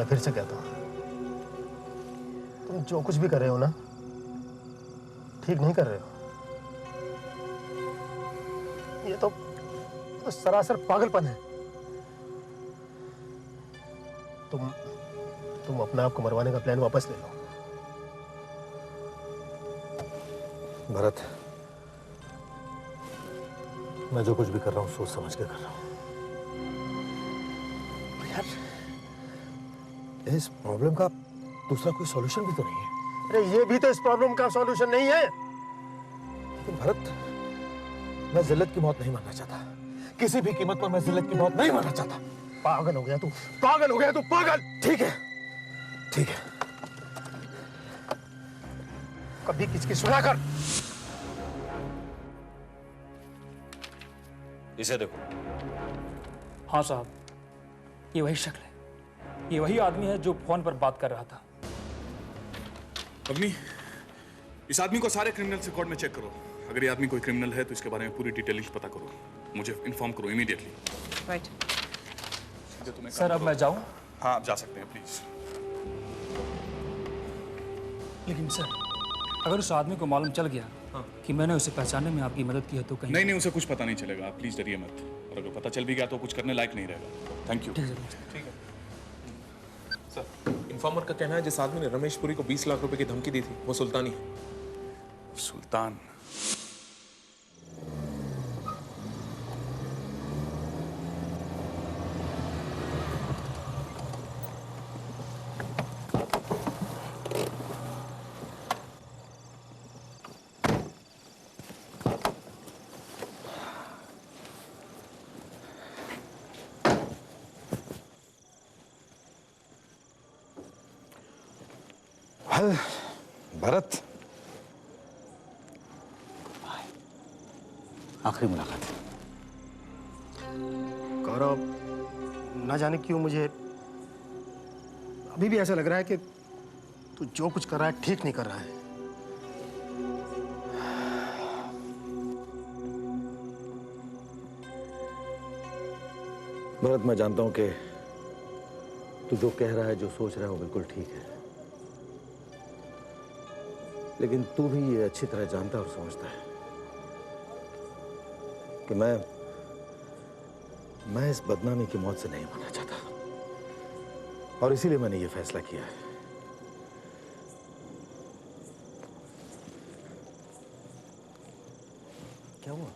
फिर से कहता हूँ, तुम जो कुछ भी कर रहे हो ना, ठीक नहीं कर रहे हो। ये तो सरासर पागलपन है। तुम अपने आप को मरवाने का प्लान वापस ले लो। भरत, मैं जो कुछ भी कर रहा हूँ सोच समझ के कर रहा हूँ। यार, इस प्रॉब्लम का दूसरा कोई सॉल्यूशन भी तो नहीं है। अरे ये भी तो इस प्रॉब्लम का सॉल्यूशन नहीं है। लेकिन भरत, मैं जिल्लत की मौत नहीं मरना चाहता। किसी भी कीमत पर मैं जिल्लत की मौत नहीं मरना चाहता। पागल हो गया तू, पागल हो गया तू, पागल। ठीक है, ठीक है, कभी किसकी सुना कर। इसे देखो। हाँ साहब, ये वही शक्ल है, ये वही आदमी है जो फोन पर बात कर रहा था। अग्नि, इस आदमी को सारे क्रिमिनल रिकॉर्ड में चेक करो। अगर ये आदमी कोई क्रिमिनल है तो इसके बारे में पूरी डिटेलिंग पता करो, मुझे इन्फॉर्म करो इमीडिएटली। राइट। सर अब मैं जाऊं? हाँ, आप जा सकते हैं प्लीज। लेकिन सर, अगर उस आदमी को मालूम चल गया कि मैंने उसे पहचानने में आपकी मदद की है तो कहीं नहीं, उसे कुछ पता नहीं चलेगा, आप प्लीज डरिए मत। और अगर पता चल भी गया तो कुछ करने लायक नहीं रहेगा। Thank you. ठीक है सर। इन्फॉर्मर का कहना है जिस आदमी ने रमेश पुरी को 20 लाख रुपए की धमकी दी थी वो सुल्तानी है। सुल्तान? भरत, आखिरी मुलाकात। गौरव, ना जाने क्यों मुझे अभी भी ऐसा लग रहा है कि तू जो कुछ कर रहा है ठीक नहीं कर रहा है। भरत, मैं जानता हूं कि तू जो कह रहा है, जो सोच रहा है वो बिल्कुल ठीक है, लेकिन तू भी ये अच्छी तरह जानता और समझता है कि मैं इस बदनामी की मौत से नहीं मरना चाहता, और इसीलिए मैंने ये फैसला किया है। क्या हुआ?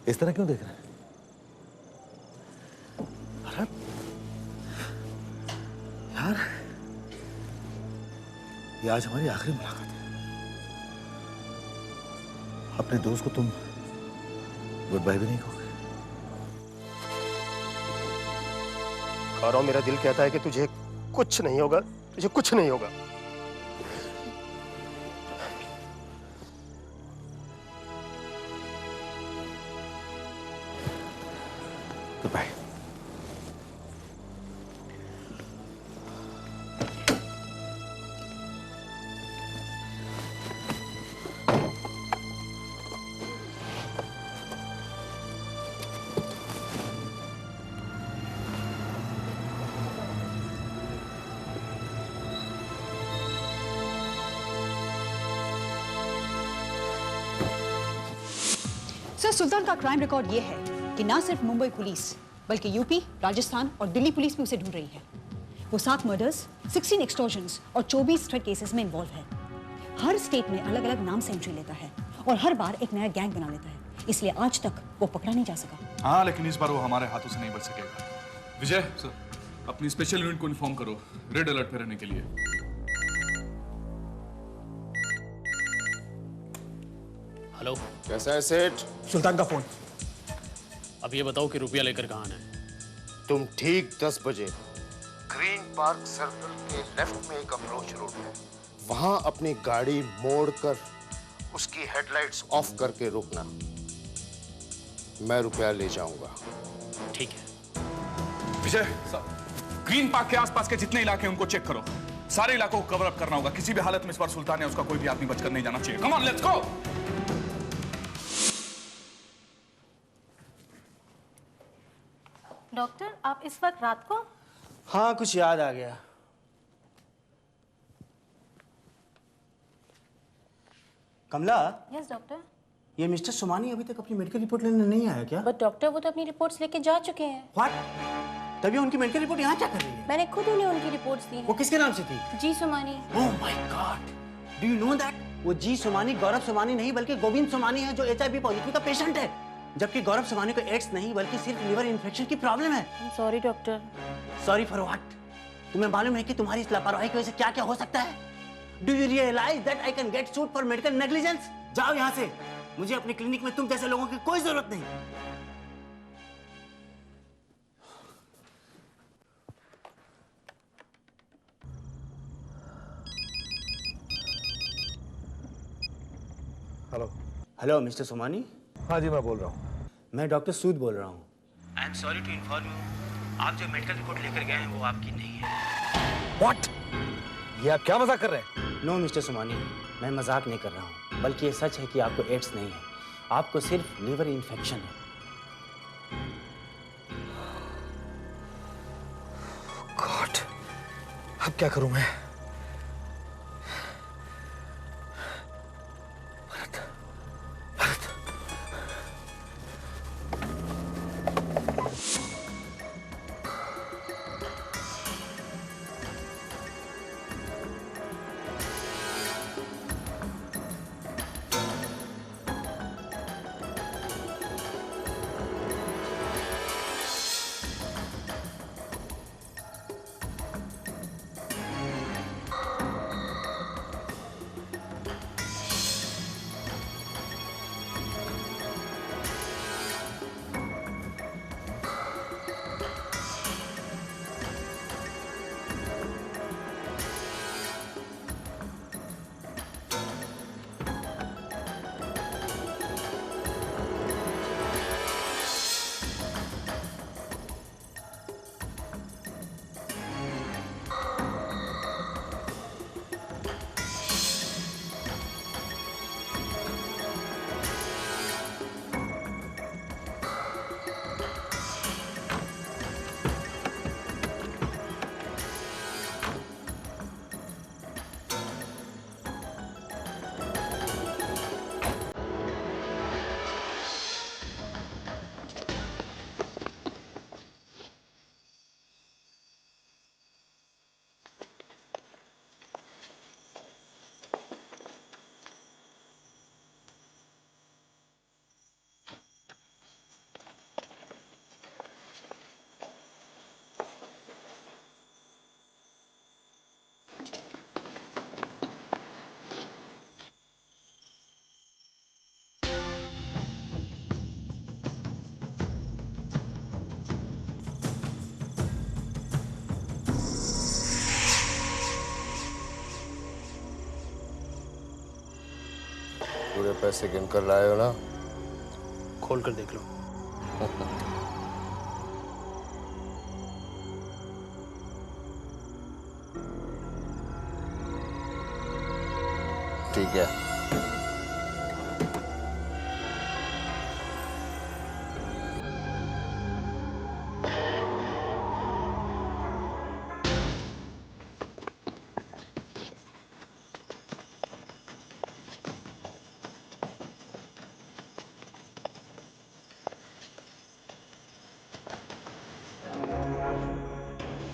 इस तरह क्यों देख रहे हैं? भरत, यार, ये आज हमारी आखिरी मुलाकात है। अपने दोस्त को तुम गुड बाय भी नहीं कहोगे? गौरव, मेरा दिल कहता है कि तुझे कुछ नहीं होगा, तुझे कुछ नहीं होगा। Good bye. सर, सुल्तान का क्राइम रिकॉर्ड ये है कि ना सिर्फ मुंबई पुलिस बल्कि यूपी, राजस्थान और दिल्ली पुलिस भी उसे ढूंढ रही है। वो 7 मर्डर्स, 16 एक्सटॉर्शंस और 24 थ्रेट केसेस में इन्वॉल्व है। हर स्टेट में अलग अलग नाम से एंट्री लेता है और हर बार एक नया गैंग बना लेता है, इसलिए आज तक वो पकड़ा नहीं जा सका। हाँ, लेकिन इस बार वो हमारे हाथों से नहीं बच सकेगा। विजय सर, अपनी स्पेशल यूनिट को इन्फॉर्म करो रेड अलर्ट पे रहने के लिए। हेलो, कैसा है सेठ? सुल्तान का फोन। अब ये बताओ कि रुपया लेकर कहाँ आना है? तुम ठीक 10 बजे ग्रीन पार्क सर्कल के लेफ्ट में एक अप्रोच रोड है, वहां अपनी गाड़ी मोड़कर उसकी हेडलाइट्स ऑफ करके रुकना। मैं रुपया ले जाऊंगा। ठीक है। विजय सर, ग्रीन पार्क के आसपास के जितने इलाके हैं उनको चेक करो। सारे इलाकों को कवर अप करना होगा। किसी भी हालत में इस बार सुल्तान या उसका कोई भी आदमी बचकर नहीं जाना चाहिए। Come on, let's go. Doctor, आप इस वक्त रात को? हाँ, कुछ याद आ गया। कमला, यस डॉक्टर। ये मिस्टर सोमानी अभी तक अपनी मेडिकल रिपोर्ट लेने नहीं आया क्या? बट डॉक्टर वो तो अपनी रिपोर्ट्स लेके जा चुके हैं। व्हाट? तभी उनकी मेडिकल रिपोर्ट यहाँ क्या कर रही है? मैंने खुद उन्हें उनकी रिपोर्ट्स दी वो हैं। किसके नाम से थी? G Somani. Oh my god, do you know that वो जी सोमानी गौरव सोमानी नहीं बल्कि गोविंद सोमानी है, जो HIV पॉजिटिव का पेशेंट है। जबकि गौरव सोमानी को एड्स नहीं बल्कि सिर्फ लिवर इन्फेक्शन की प्रॉब्लम है। Sorry doctor. Sorry for what? तुम्हें मालूम है कि तुम्हारी इस लापरवाही की वजह से क्या क्या हो सकता है? Do you realise that I can get sued for medical negligence? जाओ यहाँ से, मुझे अपनी क्लिनिक में तुम जैसे लोगों की कोई जरूरत नहीं। हेलो। Hello mister Somani. हाँ जी, मैं बोल रहा हूँ। मैं डॉक्टर सूद बोल रहा हूँ। I am sorry to inform you, आप जो मेडिकल रिपोर्ट लेकर गए हैं वो आपकी नहीं है। व्हाट? ये आप क्या मजाक कर रहे हैं? नो मिस्टर सोमानी, मैं मजाक नहीं कर रहा हूँ, बल्कि ये सच है कि आपको एड्स नहीं है, आपको सिर्फ लिवर इन्फेक्शन है। गॉड, अब क्या करूं मैं? पूरे पैसे गिन कर लाए हो ना? खोल कर देख लो। ठीक है।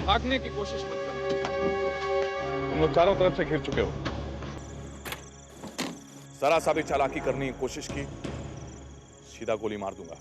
भागने की कोशिश मत करना, तुम लोग चारों तरफ से घिर चुके हो। जरा सा भी चालाकी करने की कोशिश की, सीधा गोली मार दूंगा।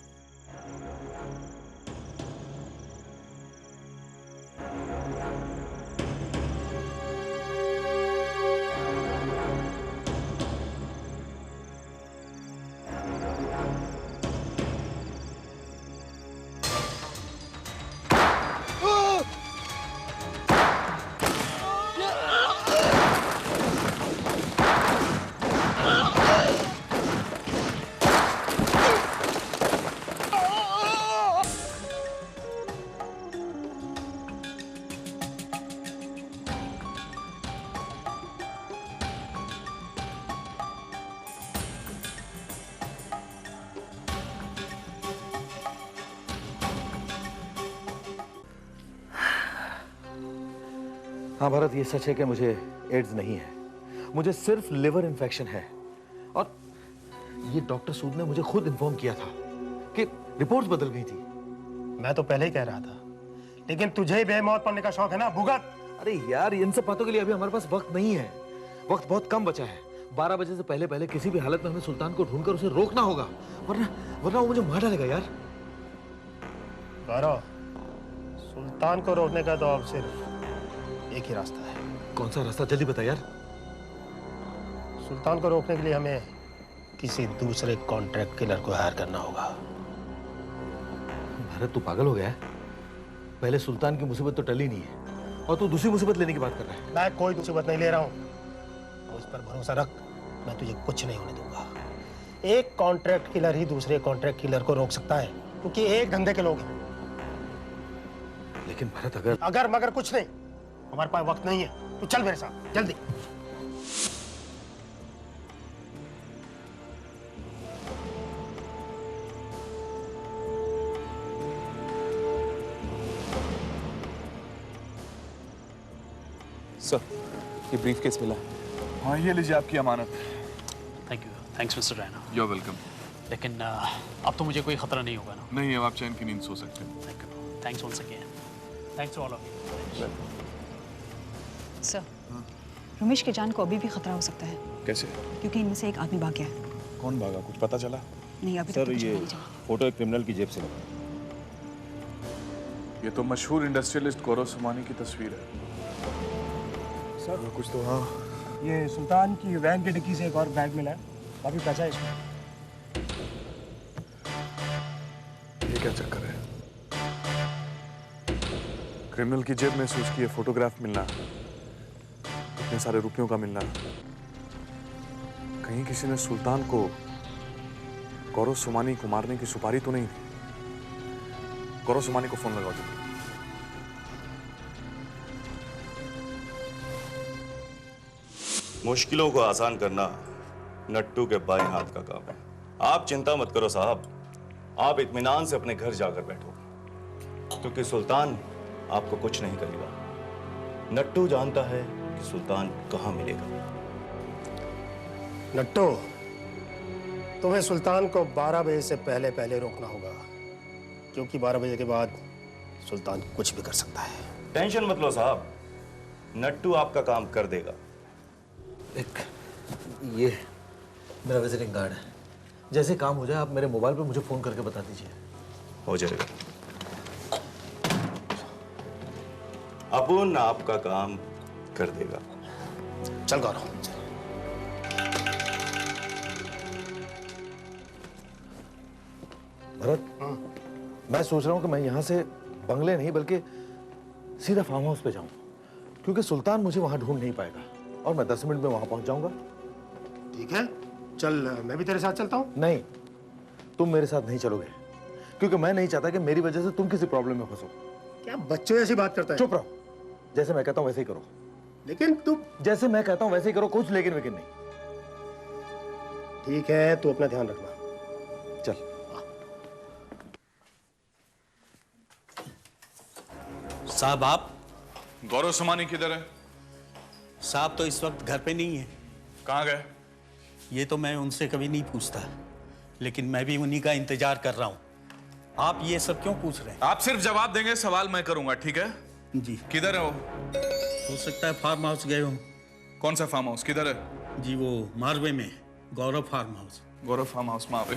हाँ भरत, ये सच है कि मुझे एड्स नहीं है, मुझे सिर्फ लिवर इन्फेक्शन है। और ये डॉक्टर सूद ने मुझे खुद इन्फॉर्म किया था कि रिपोर्ट्स बदल गई थी। मैं तो पहले ही कह रहा था, लेकिन तुझे बेमौत पड़ने का शौक है ना, भुगत। अरे यार, इन सब बातों के लिए अभी हमारे पास वक्त नहीं है, वक्त बहुत कम बचा है। 12 बजे से पहले पहले किसी भी हालत में हमें सुल्तान को ढूंढकर उसे रोकना होगा, वरना वो मुझे मार डालेगा यार। गौरव, सुल्तान को रोकने का तो अब सिर्फ एक ही रास्ता है। कौन सा रास्ता, जल्दी बता यार। सुल्तान को रोकने के लिए हमें किसी दूसरे कॉन्ट्रैक्ट किलर को हायर करना होगा। भरत, तू पागल हो गया है? पहले सुल्तान की मुसीबत तो टली नहीं है और तू दूसरी मुसीबत लेने की बात कर रहा है। मैं कोई मुसीबत नहीं ले रहा हूँ, उस पर भरोसा रख, मैं तुझे कुछ नहीं होने दूंगा। एक कॉन्ट्रैक्ट किलर ही दूसरे कॉन्ट्रैक्ट किलर को रोक सकता है, क्योंकि एक धंधे के लोग हैं। लेकिन भरत, अगर मगर कुछ नहीं, हमारे पास वक्त नहीं है, तू चल मेरे साथ जल्दी। सर, ये ब्रीफकेस मिला। हाँ, ये लीजिए आपकी अमानत। Thank you, thanks mister Raina. You are welcome. लेकिन अब तो मुझे कोई खतरा नहीं होगा ना? नहीं, अब आप चैन की नींद सो सकते हैं। Thank you, thanks once again, thanks to all of you. Sir, Ramesh की जान को अभी भी खतरा हो सकता है। कैसे? क्योंकि इनमें से एक आदमी भाग गया है। कौन भागा, कुछ पता चला? नहीं, अभी तक सर, तो कुछ ये नहीं चला। फोटो एक क्रिमिनल की जेब से लगा। ये तो मशहूर इंडस्ट्रियलिस्ट गौरव सुमानी की तस्वीर है। सर, कुछ तो हाँ, ये सुल्तान की वैन की डिक्की से एक और बैग मिला है, काफी पैसा है इसमें। ये क्या चक्कर है? क्रिमिनल की जेब में से उसकी ये फोटोग्राफ मिलना, इतने सारे रुपयों का मिलना, कहीं किसी ने सुल्तान को गौरव सुमानी को मारने की सुपारी तो नहीं दी? गौरव सुमानी को फोन लगाओ जल्दी। मुश्किलों को आसान करना नट्टू के बाएं हाथ का काम है। आप चिंता मत करो साहब, आप इत्मीनान से अपने घर जाकर बैठो, क्योंकि सुल्तान आपको कुछ नहीं करेगा। नट्टू जानता है कि सुल्तान कहां मिलेगा। नट्टू, तुम्हें सुल्तान को 12 बजे से पहले पहले रोकना होगा, क्योंकि 12 बजे के बाद सुल्तान कुछ भी कर सकता है। टेंशन मत लो साहब, नट्टू आपका काम कर देगा। एक ये मेरा विजिटिंग कार्ड है, जैसे काम हो जाए आप मेरे मोबाइल पे मुझे फोन करके बता दीजिए। हो जाएगा। अपुन आपका काम कर देगा। चल गौरव। भरत, मैं सोच रहा हूँ कि मैं यहाँ से बंगले नहीं बल्कि सीधा फार्म हाउस पे जाऊँ, क्योंकि सुल्तान मुझे वहाँ ढूंढ नहीं पाएगा और मैं 10 मिनट में वहाँ पहुँच जाऊँगा। ठीक है, चल मैं भी तेरे साथ चलता हूँ। नहीं, तुम मेरे साथ नहीं चलोगे, क्योंकि मैं नहीं चाहता कि मेरी वजह से तुम किसी प्रॉब्लम में फंसो। क्या बच्चों जैसी बात करता है? चुप रहो, जैसे मैं कहता हूँ वैसे ही करो। लेकिन तू जैसे मैं कहता हूँ वैसे ही करो, कुछ लेकिन वेकिन नहीं। ठीक है, तू अपना ध्यान रखना। चल। साहब, आप? गौरव सुमानी किधर है? साहब तो इस वक्त घर पे नहीं है। कहाँ गए? ये तो मैं उनसे कभी नहीं पूछता, लेकिन मैं भी उन्हीं का इंतजार कर रहा हूँ। आप ये सब क्यों पूछ रहे हैं? आप सिर्फ जवाब देंगे, सवाल मैं करूंगा, ठीक है? जी। किधर है वो? हो सकता है फार्म हाउस गए हो। कौन सा फार्म हाउस, किधर है? जी, वो मारवे में, Gaurav farm house. Gaurav farm house Marve.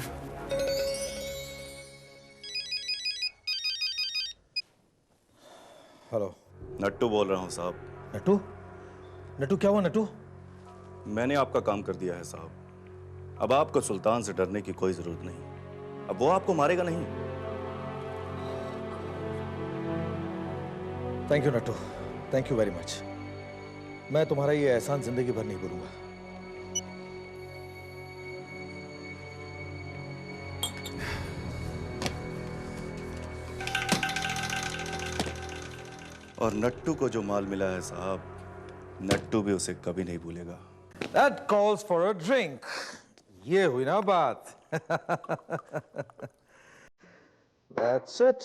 Hello, Nattu बोल रहा हूँ साहब। नट्टू? नट्टू क्या हुआ नट्टू? मैंने आपका काम कर दिया है साहब। अब आपको सुल्तान से डरने की कोई जरूरत नहीं। अब वो आपको मारेगा नहीं। Thank you Nattu, thank you very much. मैं तुम्हारा ये एहसान जिंदगी भर नहीं भूलूंगा। और नट्टू को जो माल मिला है साहब, नट्टू भी उसे कभी नहीं भूलेगा। That calls for a drink. ये हुई ना बात। That's it.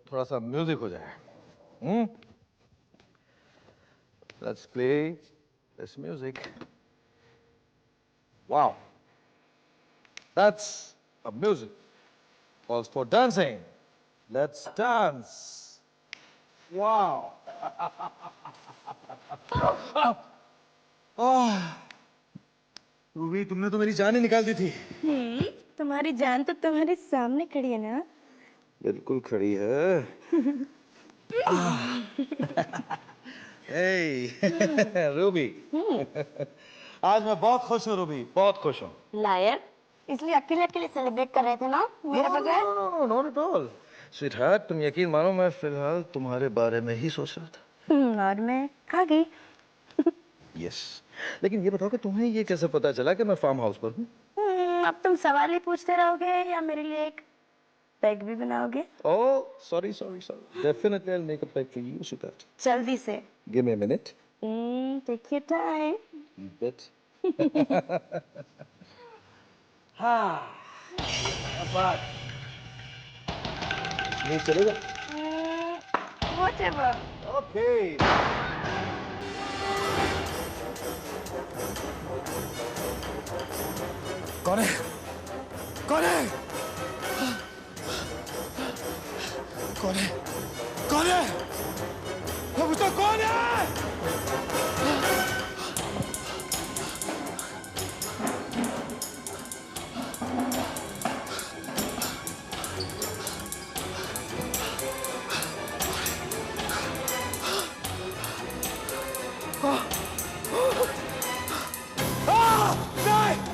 थोड़ा सा म्यूजिक हो जाए। Let's play this music. Wow. That's a music. Calls for dancing. Let's dance. Wow. Ruby, तुमने तो मेरी जान ही निकाल दी थी। तुम्हारी जान तो तुम्हारे सामने खड़ी है ना। बिल्कुल खड़ी है। हे रूबी, आज मैं बहुत खुश हूँ रूबी, बहुत खुश हूँ। लायर, इसलिए अकेले अकेले सेलिब्रेट कर रहे थे ना मेरे बगैर। No not at all. Sweetheart, तुम यकीन मानो मैं फिलहाल तुम्हारे बारे में ही सोच रहा था। और मैं खा गई। यस, लेकिन ये बताओ कि तुम्हें ये कैसे पता चला कि मैं फार्म हाउस पर हूँ? अब तुम सवाल ही पूछते रहोगे या मेरे लिए एक पैग भी बनाओगे? Oh, sorry. Definitely I'll make a pack for you, sweetheart. जल्दी से। Give me a minute. Take your time. You bet. हाँ, अब नहीं चलेगा? Whatever. Okay. कौन है? कौन है? कौन है? कौन है? मैं पूछता हूं, कौन है?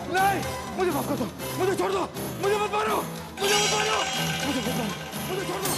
नहीं, मुझे माफ कर दो, मुझे छोड़ दो, मुझे मत मारो, मुझे मत मारो, मुझे मत मारो, मुझे छोड़ दो।